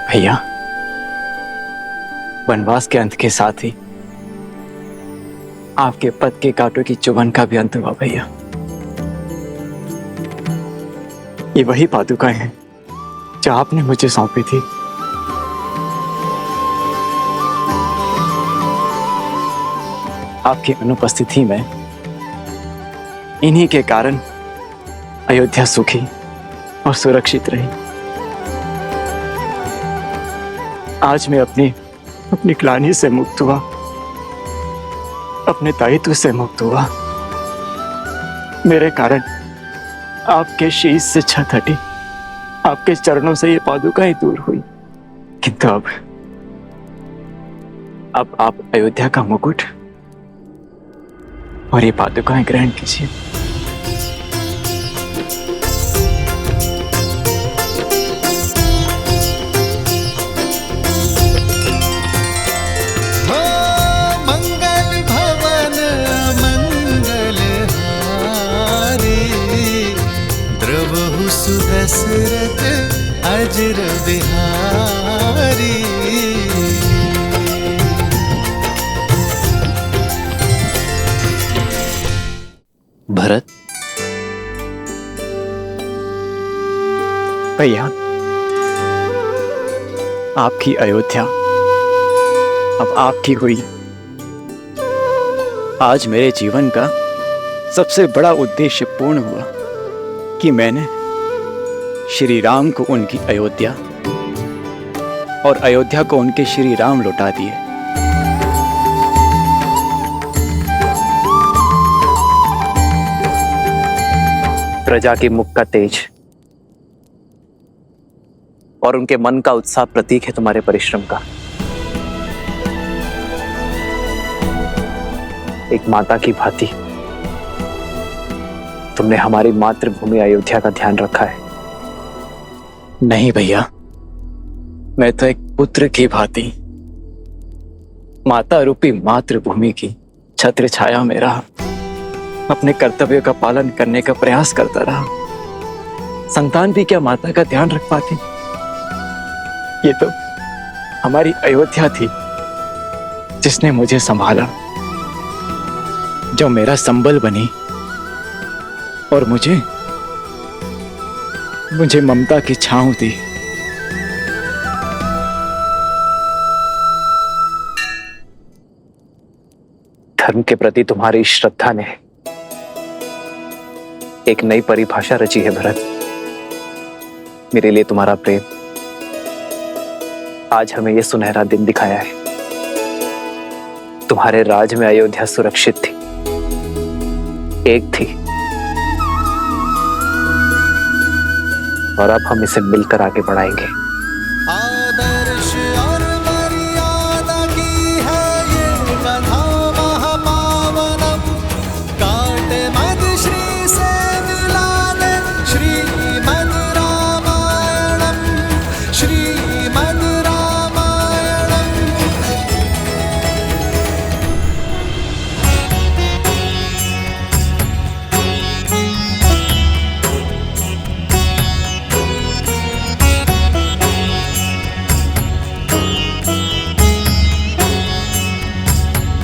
भैया, वनवास के अंत के साथ ही आपके पद के कांटों की चुभन का भी अंत हुआ भैया। ये वही पादुकाएं हैं जो आपने मुझे सौंपी थी। आपकी अनुपस्थिति में इन्हीं के कारण अयोध्या सुखी और सुरक्षित रही। आज मैं अपनी ग्लानि से मुक्त हुआ, अपने दायित्व से मुक्त हुआ। मेरे कारण आपके शीश से छत हटी, आपके चरणों से ये पादुकाएं दूर हुई। किंतु अब आप अयोध्या का मुकुट और ये पादुकाएं ग्रहण कीजिए। दशरथ अजर बिहारी। भरत, भैया, आपकी अयोध्या अब आपकी हुई। आज मेरे जीवन का सबसे बड़ा उद्देश्य पूर्ण हुआ कि मैंने श्री राम को उनकी अयोध्या और अयोध्या को उनके श्री राम लौटा दिए। प्रजा के मुख का तेज और उनके मन का उत्साह प्रतीक है तुम्हारे परिश्रम का। एक माता की भांति तुमने हमारी मातृभूमि अयोध्या का ध्यान रखा है। नहीं भैया, मैं तो एक पुत्र की भांति माता रूपी मातृभूमि की छत्र छाया में रहा, अपने कर्तव्यों का पालन करने का प्रयास करता रहा। संतान भी क्या माता का ध्यान रख पाती? ये तो हमारी अयोध्या थी जिसने मुझे संभाला, जो मेरा संबल बनी और मुझे ममता की छांव दी। धर्म के प्रति तुम्हारी श्रद्धा ने एक नई परिभाषा रची है भरत। मेरे लिए तुम्हारा प्रेम आज हमें यह सुनहरा दिन दिखाया है। तुम्हारे राज में अयोध्या सुरक्षित थी, एक थी, और अब हम इसे मिलकर आगे बढ़ाएंगे। आदर्श और मर्यादा की है ये कथा महापावनम। काटे मद श्री से मिलाने श्रीमद् रामायणम, श्रीमद् रामायणम।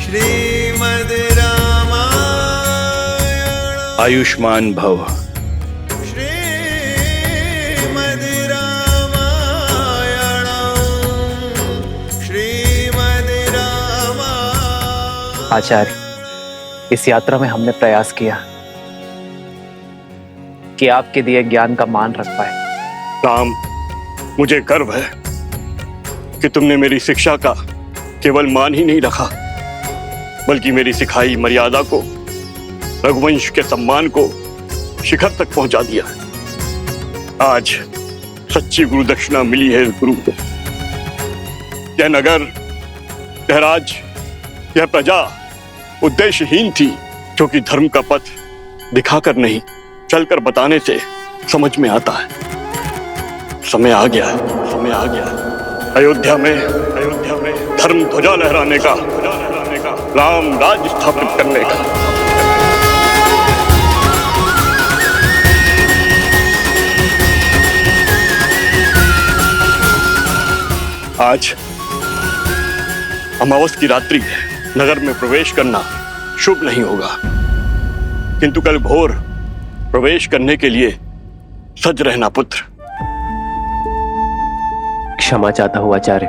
श्रीमद् रामायण। आयुष्मान भव। श्रीमद् रामायण, श्रीमद् रामायण। आचार्य, इस यात्रा में हमने प्रयास किया कि आपके दिए ज्ञान का मान रख पाए। राम, मुझे गर्व है कि तुमने मेरी शिक्षा का केवल मान ही नहीं रखा, बल्कि मेरी सिखाई मर्यादा को, रघुवंश के सम्मान को शिखर तक पहुंचा दिया। आज सच्ची गुरु दक्षिणा मिली है इस गुरु को। यह नगर, यह राज, यह प्रजा उद्देश्यहीन थी, जो कि धर्म का पथ दिखाकर नहीं, चलकर बताने से समझ में आता है। समय आ गया है, समय आ गया है। अयोध्या में धर्म ध्वजा लहराने का, राम राज स्थापित करने का। आज अमावस की रात्रि है, नगर में प्रवेश करना शुभ नहीं होगा, किंतु कल भोर प्रवेश करने के लिए सज रहना पुत्र। क्षमा चाहता हूं आचार्य,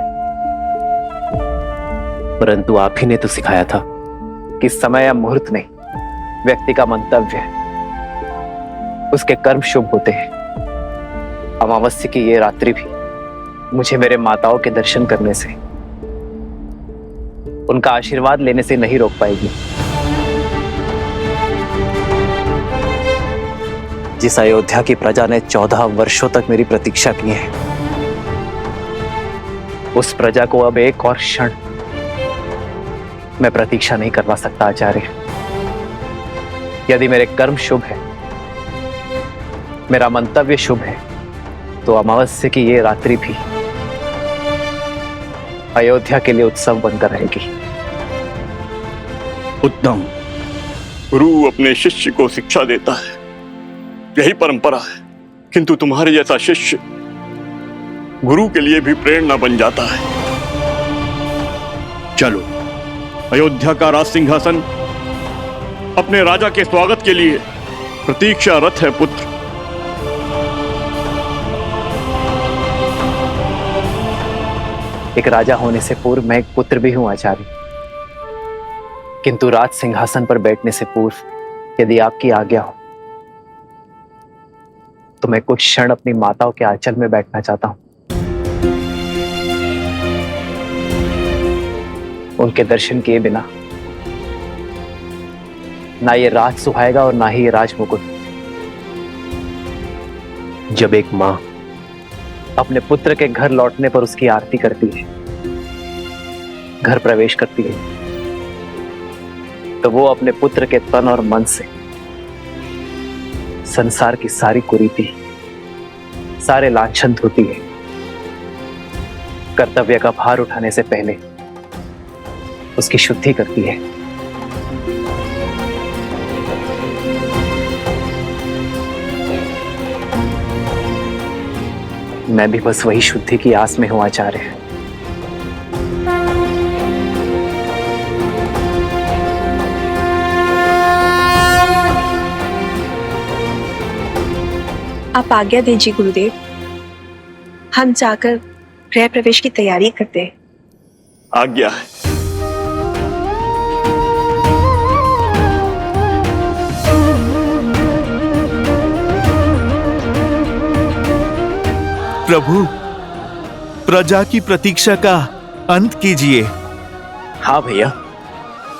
परंतु आप ही ने तो सिखाया था कि समय या मुहूर्त नहीं, व्यक्ति का मंतव्य है, उसके कर्म शुभ होते हैं। अमावस्या की ये रात्रि भी मुझे मेरे माताओं के दर्शन करने से, उनका आशीर्वाद लेने से नहीं रोक पाएगी। जिस अयोध्या की प्रजा ने 14 वर्षों तक मेरी प्रतीक्षा की है, उस प्रजा को अब एक और क्षण मैं प्रतीक्षा नहीं करवा सकता आचार्य। यदि मेरे कर्म शुभ है, मेरा मंतव्य शुभ है, तो अमावस्या की ये रात्रि भी अयोध्या के लिए उत्सव बनकर रहेगी। उत्तम। गुरु अपने शिष्य को शिक्षा देता है, यही परंपरा है, किंतु तुम्हारे जैसा शिष्य गुरु के लिए भी प्रेरणा बन जाता है। चलो, अयोध्या का राज सिंहासन अपने राजा के स्वागत के लिए प्रतीक्षारत है पुत्र। एक राजा होने से पूर्व मैं एक पुत्र भी हूं आचार्य, किंतु राज सिंहासन पर बैठने से पूर्व यदि आपकी आज्ञा हो तो मैं कुछ क्षण अपनी माताओं के आंचल में बैठना चाहता हूं। उनके दर्शन किए बिना ना ये राज सुहाएगा और ना ही ये राज मुकुट। जब एक मां अपने पुत्र के घर लौटने पर उसकी आरती करती है, घर प्रवेश करती है, तो वो अपने पुत्र के तन और मन से संसार की सारी कुरीति, सारे लांछन धोती है। कर्तव्य का भार उठाने से पहले उसकी शुद्धि करती है। मैं भी बस वही शुद्धि की आस में हूं आचार्य। आप आज्ञा दीजिए गुरुदेव, हम जाकर गृह प्रवेश की तैयारी करते हैं। आज्ञा है। प्रभु, प्रजा की प्रतीक्षा का अंत कीजिए। हाँ भैया,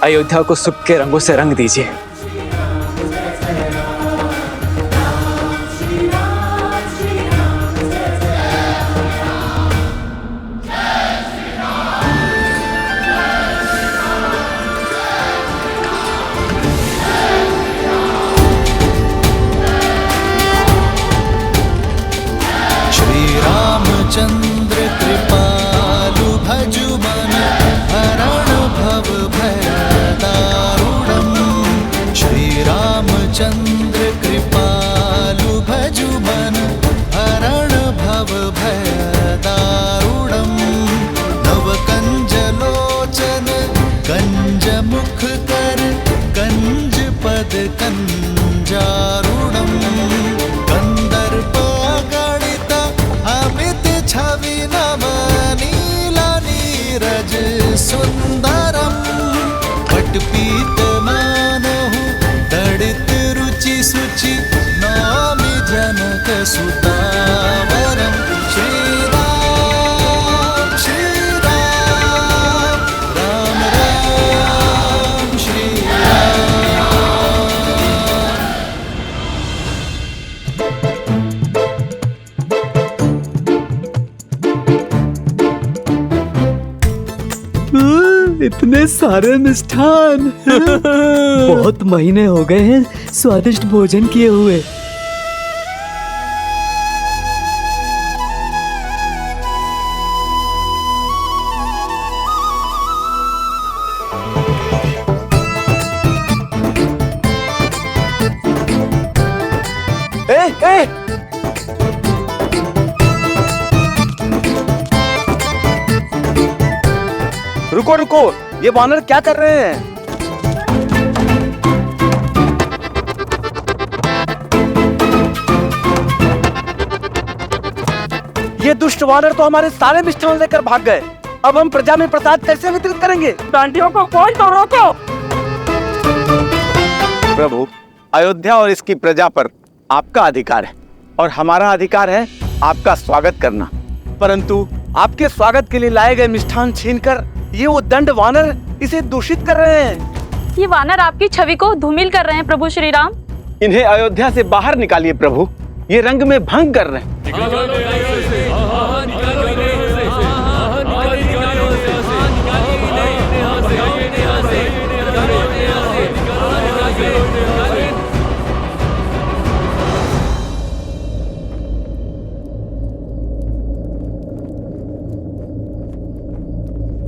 अयोध्या को सुख के रंगों से रंग दीजिए। चंद्र कृपालु भजु मन हरण भव भय दारुणम। श्री रामचंद्र कृपालु भजु मन हरण भव भय दारुणम। नव कंज लोचन कंज मुख कर कंज पद कंजारुणम। कंदर्प गणित अमित छवि नव नीला नीरज सुंदरम। पटपीत मानहु तड़ित रुचि सुचि नौमि जनक सुतावरम। श्री राम राम राम श्री इतने सारे मिष्ठान बहुत महीने हो गए हैं स्वादिष्ट भोजन किए हुए। रुको रुको, ये वानर क्या कर रहे हैं? ये दुष्ट वानर तो हमारे सारे मिष्ठान लेकर भाग गए। अब हम प्रजा में प्रसाद कैसे वितरित करेंगे? डांडियों को कोई तो रोको। प्रभु, अयोध्या और इसकी प्रजा पर आपका अधिकार है और हमारा अधिकार है आपका स्वागत करना। परंतु आपके स्वागत के लिए लाए गए मिष्ठान छीनकर ये वो दंड वानर इसे दूषित कर रहे हैं। ये वानर आपकी छवि को धूमिल कर रहे हैं प्रभु श्री राम। इन्हें अयोध्या से बाहर निकालिए प्रभु, ये रंग में भंग कर रहे हैं।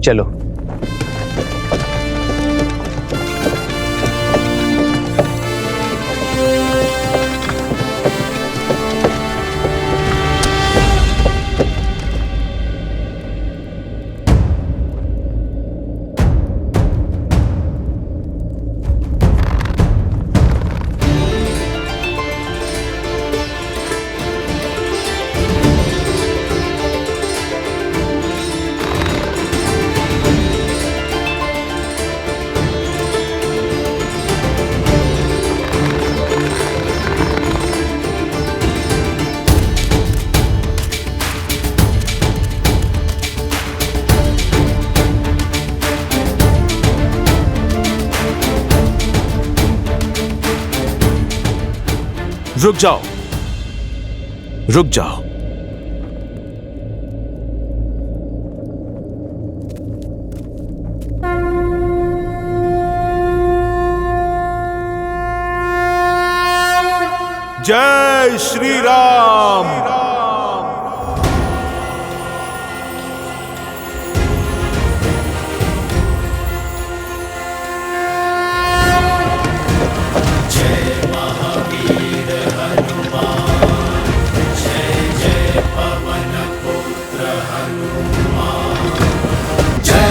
चलो। रुक जाओ, रुक जाओ। जय श्री राम।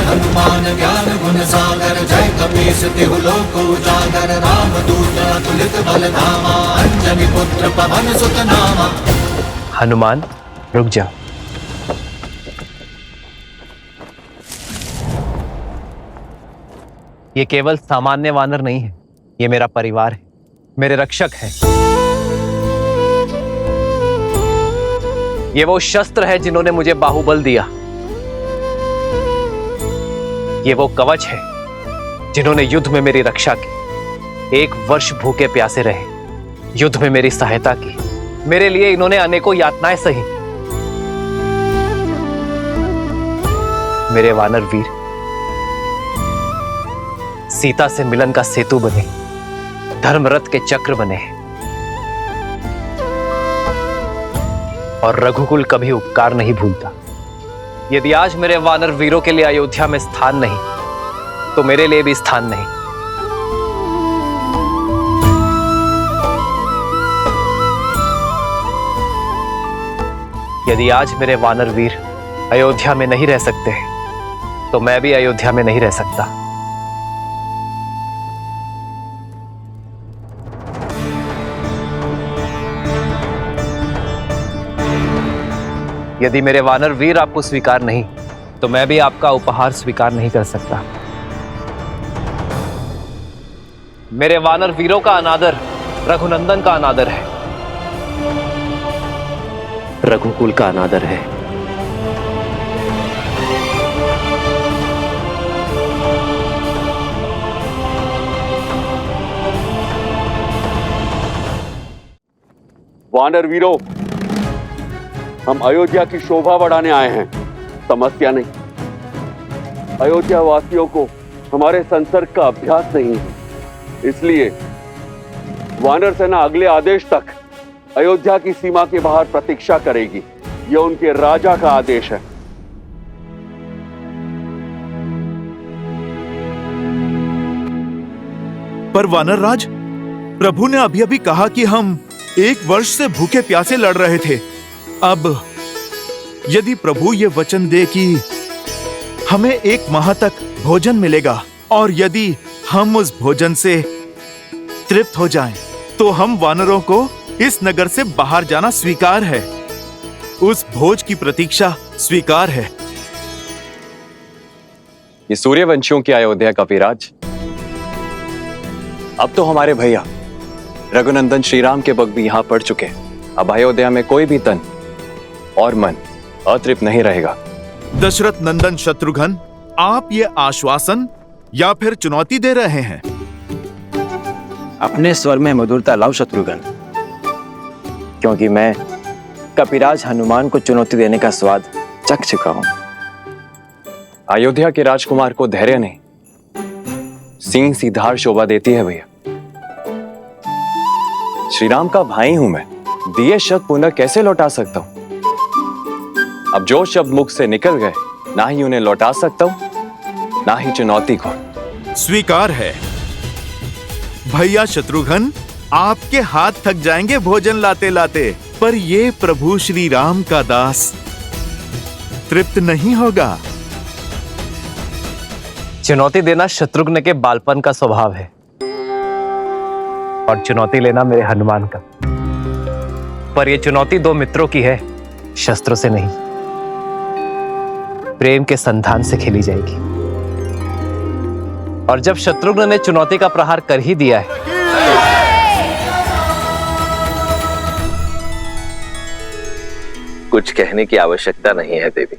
हनुमान ज्ञान गुण सागर जय कपीस तिहु लोक उजागर रामदूत अतुलित बल धामा अंजनी पुत्र पवन सुत नामा। हनुमान, रुक जा। ये केवल सामान्य वानर नहीं है, ये मेरा परिवार है, मेरे रक्षक है। ये वो शस्त्र है जिन्होंने मुझे बाहुबल दिया। ये वो कवच है जिन्होंने युद्ध में मेरी रक्षा की। 1 वर्ष भूखे प्यासे रहे, युद्ध में मेरी सहायता की। मेरे लिए इन्होंने अनेकों यातनाएं सही। मेरे वानर वीर सीता से मिलन का सेतु बने, धर्मरथ के चक्र बने और रघुकुल कभी उपकार नहीं भूलता। यदि आज मेरे वानर वीरों के लिए अयोध्या में स्थान नहीं, तो मेरे लिए भी स्थान नहीं। यदि आज मेरे वानर वीर अयोध्या में नहीं रह सकते, तो मैं भी अयोध्या में नहीं रह सकता। यदि मेरे वानर वीर आपको स्वीकार नहीं, तो मैं भी आपका उपहार स्वीकार नहीं कर सकता। मेरे वानर वीरों का अनादर रघुनंदन का अनादर है, रघुकुल का अनादर है। वानर वीरों, हम अयोध्या की शोभा बढ़ाने आए हैं, समस्या नहीं। अयोध्या वासियों को हमारे संसर्ग का अभ्यास नहीं है, इसलिए वानर सेना अगले आदेश तक अयोध्या की सीमा के बाहर प्रतीक्षा करेगी। यह उनके राजा का आदेश है। पर वानर राज, प्रभु ने अभी अभी कहा कि हम 1 वर्ष से भूखे प्यासे लड़ रहे थे। अब यदि प्रभु ये वचन दे कि हमें 1 माह तक भोजन मिलेगा, और यदि हम उस भोजन से तृप्त हो जाएं, तो हम वानरों को इस नगर से बाहर जाना स्वीकार है। उस भोज की प्रतीक्षा स्वीकार है। ये सूर्यवंशियों की अयोध्या कपिराज, अब तो हमारे भैया रघुनंदन श्रीराम के वक्त भी यहां पड़ चुके हैं। अब अयोध्या में कोई भी तन और मन अतृप्त नहीं रहेगा। दशरथ नंदन शत्रुघ्न, आप ये आश्वासन या फिर चुनौती दे रहे हैं? अपने स्वर में मधुरता लाओ शत्रुघ्न, क्योंकि मैं कपिराज हनुमान को चुनौती देने का स्वाद चख चुका हूं। अयोध्या के राजकुमार को धैर्य नहीं, सिंह सी धार शोभा देती है भैया। श्री राम का भाई हूं मैं, दिए शब्द पुनः कैसे लौटा सकता हूं? अब जो शब्द मुख से निकल गए, ना ही उन्हें लौटा सकता हूं, ना ही चुनौती को। स्वीकार है। भैया शत्रुघ्न, आपके हाथ थक जाएंगे भोजन लाते लाते, पर ये प्रभु श्री राम का दास तृप्त नहीं होगा। चुनौती देना शत्रुघ्न के बालपन का स्वभाव है, और चुनौती लेना मेरे हनुमान का। पर यह चुनौती 2 मित्रों की है, शस्त्रों से नहीं, प्रेम के संधान से खेली जाएगी। और जब शत्रुघ्न ने चुनौती का प्रहार कर ही दिया है, कुछ कहने की आवश्यकता नहीं है देवी।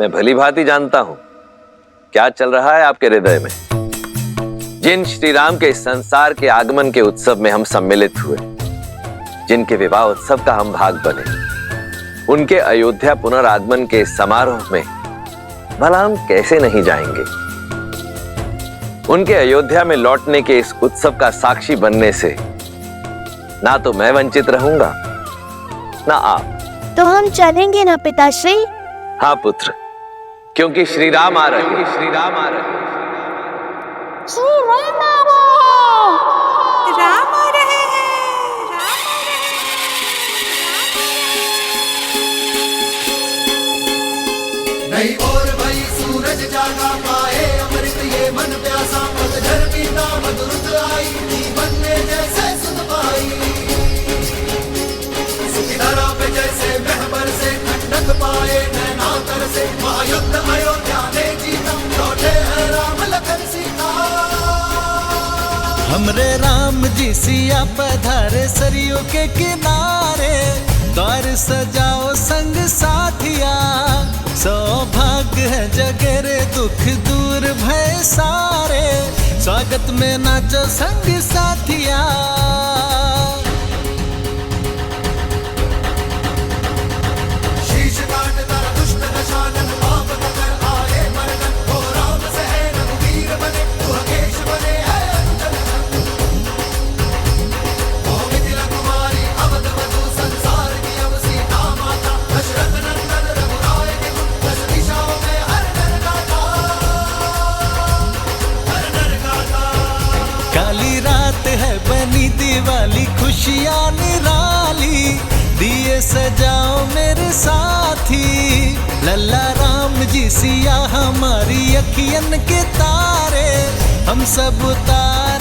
मैं भली भांति जानता हूं क्या चल रहा है आपके हृदय में। जिन श्री राम के इस संसार के आगमन के उत्सव में हम सम्मिलित हुए, जिनके विवाह उत्सव का हम भाग बने, उनके अयोध्या पुनरागमन के समारोह में भला हम कैसे नहीं जाएंगे। उनके अयोध्या में लौटने के इस उत्सव का साक्षी बनने से ना तो मैं वंचित रहूंगा, ना आप। तो हम चलेंगे ना पिताश्री? हाँ पुत्र, क्योंकि श्री राम आ रहे हैं। श्री राम आ रहे हैं। राम आ रहे हैं। नहीं और भाई सूरज जागा पाए अमृत ये मन प्यासा, पतझड़ पीता मधुर आई, जीवन में जैसे सुध पाई। सुखी धरा पे जैसे महबर से ठंडक पाए नैना कर से, महायुद्ध अयोध्या ने जीता, लौटे हैं राम लखन सीता। हमरे राम जी सिया पधारे सरयू के किनारे, द्वार सजाओ संग साथिया, सौभाग्य है जगे रे दुख दूर भय सारे, स्वागत में नाचो संग साथिया। शीश काट कर दुष्ट दशानन, पाप कर आए मरन, हो राम से है रघुवीर बने, तू अकेश बने है अंजन। हो मिथिला कुमारी अवध वधु, संसार की अब सीता माता, दशरथ नंदन रघुराय के गुण, 10 दिशाओं में हर नर गाथा, हर नर गाथा। काली रात है बनी दिवाली, खुशियाँ निराली, दिए सजाओ मेरे साथी, लल्ला राम जी सिया हमारी अखियन के तारे, हम सब उतार